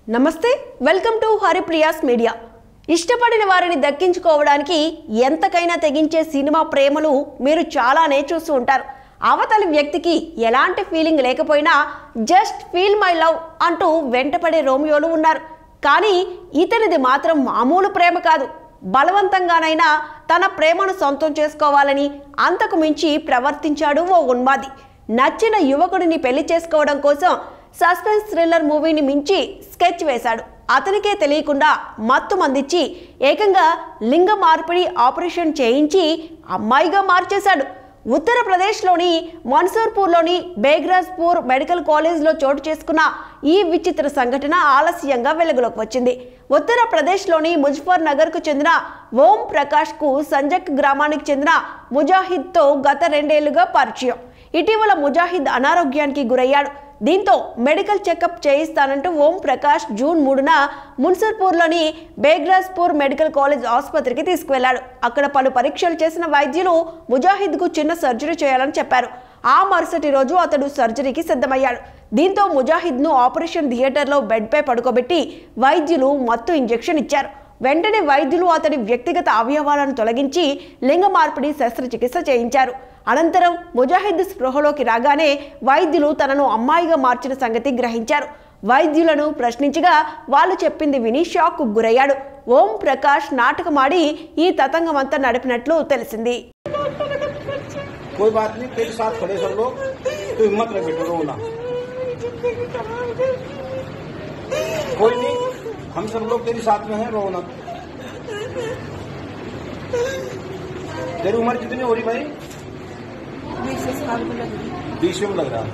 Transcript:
నమస్తే welcome to Haripriya's media. ఇష్టపడిన వారిని దక్కించుకోవడానికి ఎంతకైనా తెగించే సినిమా ప్రేమలు మీరు చాలానే చూస్తూ ఉంటారు। అవతలి వ్యక్తికి ఎలాంటి ఫీలింగ్ లేకపోయినా జస్ట్ ఫీల్ మై లవ్ అంటూ వెంటపడే రోమియోలు ఉన్నారు। కానీ ఇతనిది మాత్రం మామూలు ప్రేమ కాదు। బలవంతంగానైనా తన ప్రేమను సొంతం చేసుకోవాలని అంతకు మించి ప్రవర్తించాడు ఓ ఉన్మాది। నచ్చిన యువకుడిని పెళ్లి చేసుకోవడం కోసం సస్పెన్స్ థ్రిల్లర్ మూవీని మించి స్కెచ్ వేశాడు। అతనికే తెలియకుండా మత్తు మందిచ్చి ఏకంగా లింగ మార్పిడి ఆపరేషన్ చేయించి అమ్మాయిగా మార్చేశాడు। ఉత్తరప్రదేశ్లోని మన్సూర్పూర్లోని బేగ్రాజ్పూర్ మెడికల్ కాలేజ్లో చోటు చేసుకున్న ఈ విచిత్ర సంఘటన ఆలస్యంగా వెలుగులోకి వచ్చింది। ఉత్తరప్రదేశ్లోని ముజఫర్ నగర్కు చెందిన ఓం ప్రకాష్కు సంజక్ గ్రామానికి చెందిన ముజాహిద్తో గత 2 ఏళ్లుగా పరిచయం। ఇటీవల ముజాహిద్ అనారోగ్యానికి గురయ్యాడు। దీంతో medical checkup చేయిస్తానంటూ Om Prakash June 3న మున్సర్పూర్లోని బేగ్రాజ్పూర్ medical college ఆసుపత్రికి తీసుకువెళ్లాడు। అక్కడ పలు పరీక్షలు చేసిన వైద్యులు ముజాహిద్కు చిన్న సర్జరీ చేయాలని చెప్పారు। ఆ మరుసటి రోజు అతడు సర్జరీకి సిద్ధమయ్యాడు। దీంతో ముజాహిద్ను ఆపరేషన్ థియేటర్లో బెడ్పై పడుకోబెట్టి వైద్యులు మత్తు ఇంజెక్షన్ ఇచ్చారు। వెంటనే వైద్యులు అతడి వ్యక్తిగత అవయవాలను తొలగించి లింగ మార్పిడి శస్త్రచికిత్స చేయించారు। అనంతరం ముజాహిద్ స్పృహలోకి రాగానే వైద్యులు తనను అమ్మాయిగా మార్చిన సంగతి గ్రహించారు। వైద్యులను ప్రశ్నించగా వాళ్ళు చెప్పింది విని షాక్కు గురయ్యాడు। ఓం ప్రకాష్ నాటకమాడి ఈ తతంగమంతా నడిపినట్లు తెలిసింది। कोई बात नहीं, तेरे साथ खड़े सब लोग, तू हिम्मत रख बेटा, रोना कोई नहीं, हम सब लोग तेरे साथ में हैं, रोना। तेरी उम्र कितनी हो रही भाई? 20 साल में लग रही। 20 में लग रहा।